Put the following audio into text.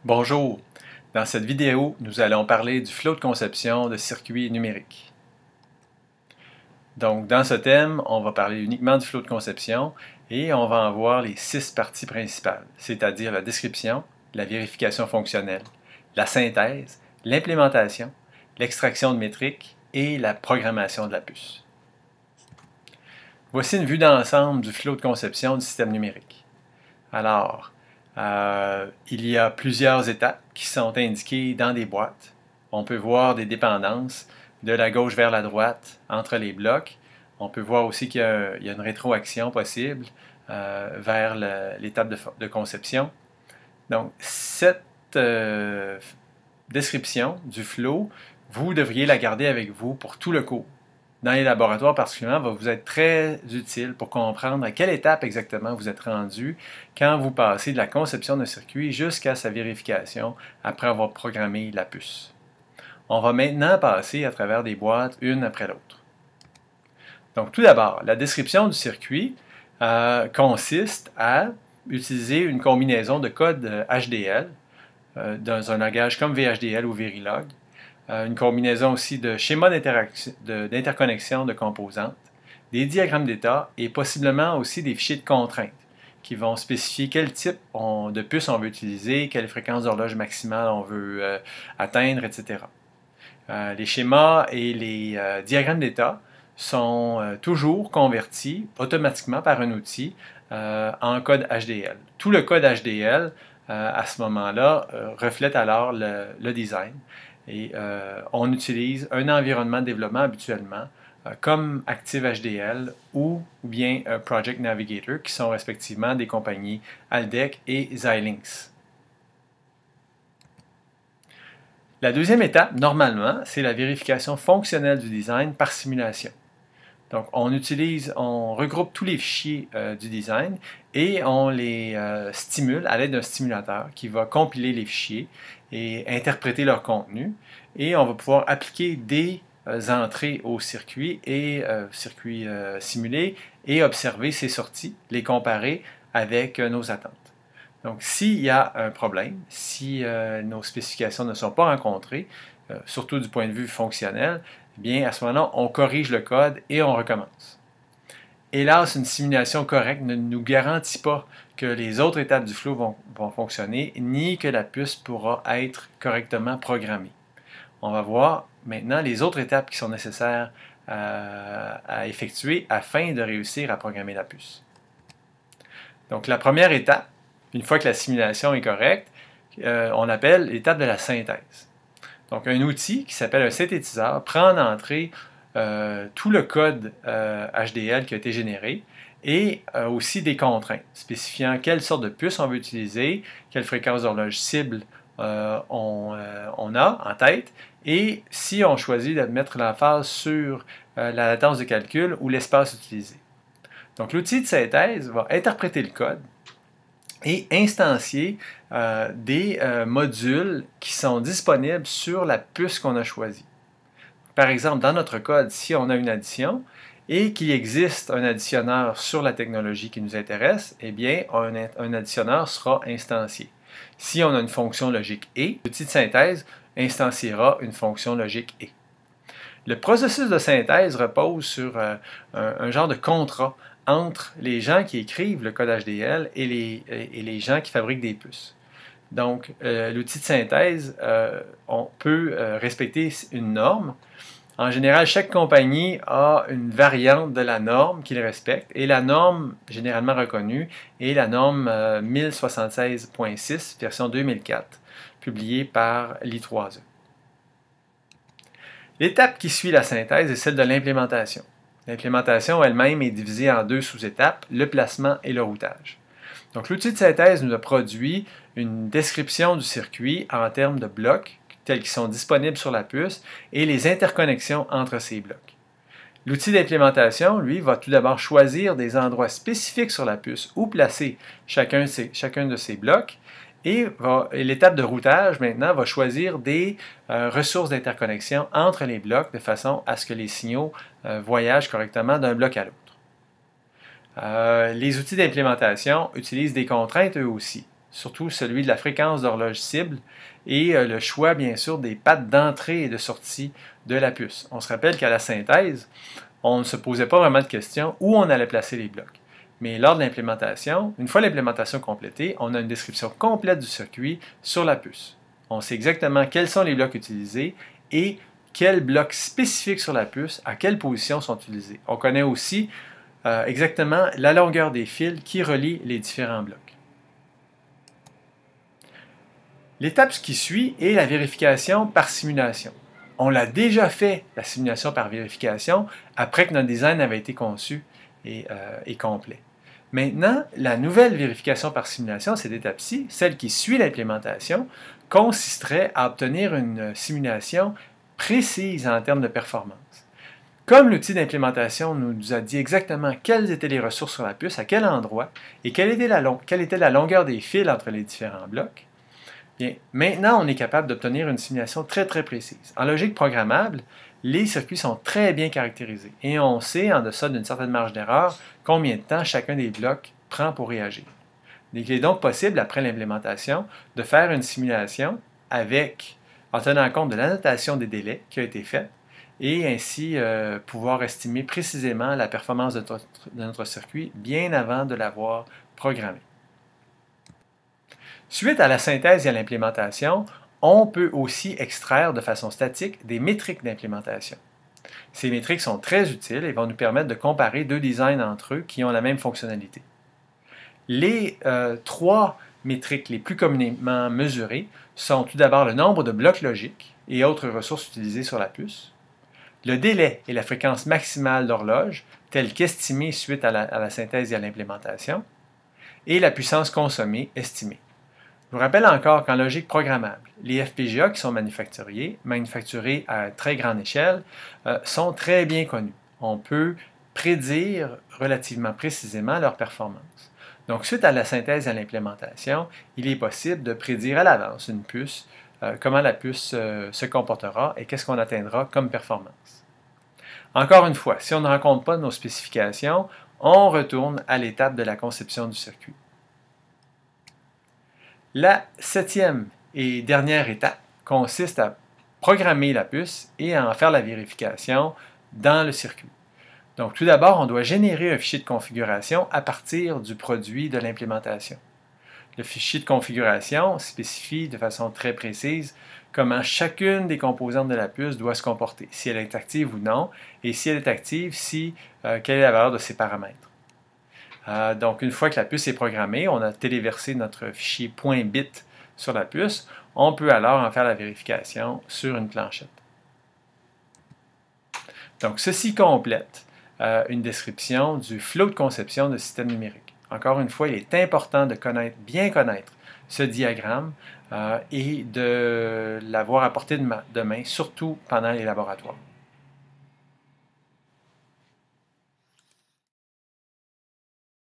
Bonjour, dans cette vidéo, nous allons parler du flot de conception de circuits numériques. Donc, dans ce thème, on va parler uniquement du flot de conception et on va en voir les 6 parties principales, c'est-à-dire la description, la vérification fonctionnelle, la synthèse, l'implémentation, l'extraction de métriques et la programmation de la puce. Voici une vue d'ensemble du flot de conception du système numérique. Alors, il y a plusieurs étapes qui sont indiquées dans des boîtes. On peut voir des dépendances de la gauche vers la droite entre les blocs. On peut voir aussi qu'il y a une rétroaction possible vers l'étape de conception. Donc, cette description du flow, vous devriez la garder avec vous pour tout le cours. Dans les laboratoires particulièrement, va vous être très utile pour comprendre à quelle étape exactement vous êtes rendu quand vous passez de la conception d'un circuit jusqu'à sa vérification après avoir programmé la puce. On va maintenant passer à travers des boîtes une après l'autre. Donc tout d'abord, la description du circuit consiste à utiliser une combinaison de code HDL dans un langage comme VHDL ou Verilog, une combinaison aussi de schémas d'interconnexion de composantes, des diagrammes d'état et possiblement aussi des fichiers de contraintes qui vont spécifier quel type de puce on veut utiliser, quelle fréquence d'horloge maximale on veut atteindre, etc. Les schémas et les diagrammes d'état sont toujours convertis automatiquement par un outil en code HDL. Tout le code HDL, à ce moment-là, reflète alors le design. Et on utilise un environnement de développement habituellement comme ActiveHDL ou bien Project Navigator, qui sont respectivement des compagnies Aldec et Xilinx. La deuxième étape, normalement, c'est la vérification fonctionnelle du design par simulation. Donc, on regroupe tous les fichiers du design et on les stimule à l'aide d'un stimulateur qui va compiler les fichiers et interpréter leur contenu. Et on va pouvoir appliquer des entrées au circuit et circuit simulé et observer ces sorties, les comparer avec nos attentes. Donc, s'il y a un problème, si nos spécifications ne sont pas rencontrées, surtout du point de vue fonctionnel, eh bien, à ce moment-là, on corrige le code et on recommence. Hélas, une simulation correcte ne nous garantit pas que les autres étapes du flow vont fonctionner, ni que la puce pourra être correctement programmée. On va voir maintenant les autres étapes qui sont nécessaires à effectuer afin de réussir à programmer la puce. Donc, la première étape, une fois que la simulation est correcte, on appelle l'étape de la synthèse. Donc, un outil qui s'appelle un synthétiseur prend en entrée tout le code HDL qui a été généré et aussi des contraintes spécifiant quelle sorte de puce on veut utiliser, quelle fréquence d'horloge cible on a en tête et si on choisit de mettre l'emphase sur la latence de calcul ou l'espace utilisé. Donc, l'outil de synthèse va interpréter le code et instancier des modules qui sont disponibles sur la puce qu'on a choisie. Par exemple, dans notre code, si on a une addition et qu'il existe un additionneur sur la technologie qui nous intéresse, eh bien, un additionneur sera instancié. Si on a une fonction logique et, l'outil de synthèse instanciera une fonction logique et. Le processus de synthèse repose sur un genre de contrat entre les gens qui écrivent le code HDL et les gens qui fabriquent des puces. Donc, l'outil de synthèse, on peut respecter une norme. En général, chaque compagnie a une variante de la norme qu'il respecte et la norme généralement reconnue est la norme 1076.6, version 2004, publiée par l'I3E. L'étape qui suit la synthèse est celle de l'implémentation. L'implémentation elle-même est divisée en deux sous-étapes, le placement et le routage. Donc, l'outil de synthèse nous a produit une description du circuit en termes de blocs tels qu'ils sont disponibles sur la puce et les interconnexions entre ces blocs. L'outil d'implémentation, lui, va tout d'abord choisir des endroits spécifiques sur la puce où placer chacun de ces blocs et l'étape de routage, maintenant, va choisir des ressources d'interconnexion entre les blocs de façon à ce que les signaux voyagent correctement d'un bloc à l'autre. Les outils d'implémentation utilisent des contraintes eux aussi. surtout celui de la fréquence d'horloge cible et le choix, bien sûr, des pattes d'entrée et de sortie de la puce. On se rappelle qu'à la synthèse, on ne se posait pas vraiment de questions où on allait placer les blocs. Mais lors de l'implémentation, une fois l'implémentation complétée, on a une description complète du circuit sur la puce. On sait exactement quels sont les blocs utilisés et quels blocs spécifiques sur la puce, à quelle position sont utilisés. On connaît aussi exactement la longueur des fils qui relient les différents blocs. L'étape qui suit est la vérification par simulation. On l'a déjà fait, la simulation par vérification, après que notre design avait été conçu et complet. Maintenant, la nouvelle vérification par simulation, cette étape-ci, celle qui suit l'implémentation, consisterait à obtenir une simulation précise en termes de performance. Comme l'outil d'implémentation nous a dit exactement quelles étaient les ressources sur la puce, à quel endroit, et quelle était la longueur des fils entre les différents blocs, bien, maintenant on est capable d'obtenir une simulation très précise. En logique programmable, les circuits sont très bien caractérisés et on sait, en deçà d'une certaine marge d'erreur, combien de temps chacun des blocs prend pour réagir. Il est donc possible, après l'implémentation, de faire une simulation en tenant compte de l'annotation des délais qui a été faite et ainsi pouvoir estimer précisément la performance de notre circuit bien avant de l'avoir programmé. Suite à la synthèse et à l'implémentation, on peut aussi extraire de façon statique des métriques d'implémentation. Ces métriques sont très utiles et vont nous permettre de comparer deux designs entre eux qui ont la même fonctionnalité. Les trois métriques les plus communément mesurées sont tout d'abord le nombre de blocs logiques et autres ressources utilisées sur la puce, le délai et la fréquence maximale d'horloge, telle qu'estimée suite à la synthèse et à l'implémentation, et la puissance consommée estimée. Je vous rappelle encore qu'en logique programmable, les FPGA qui sont manufacturés à très grande échelle, sont très bien connus. On peut prédire relativement précisément leur performance. Donc, suite à la synthèse et à l'implémentation, il est possible de prédire à l'avance une puce, comment la puce se comportera et qu'est-ce qu'on atteindra comme performance. Encore une fois, si on ne rencontre pas nos spécifications, on retourne à l'étape de la conception du circuit. La septième et dernière étape consiste à programmer la puce et à en faire la vérification dans le circuit. Donc, tout d'abord, on doit générer un fichier de configuration à partir du produit de l'implémentation. Le fichier de configuration spécifie de façon très précise comment chacune des composantes de la puce doit se comporter, si elle est active ou non, et si elle est active, quelle est la valeur de ses paramètres. Donc, une fois que la puce est programmée, on a téléversé notre fichier .bit sur la puce, on peut alors en faire la vérification sur une planchette. Donc, ceci complète une description du flot de conception de système numérique. Encore une fois, il est important de bien connaître ce diagramme et de l'avoir à portée de main, surtout pendant les laboratoires.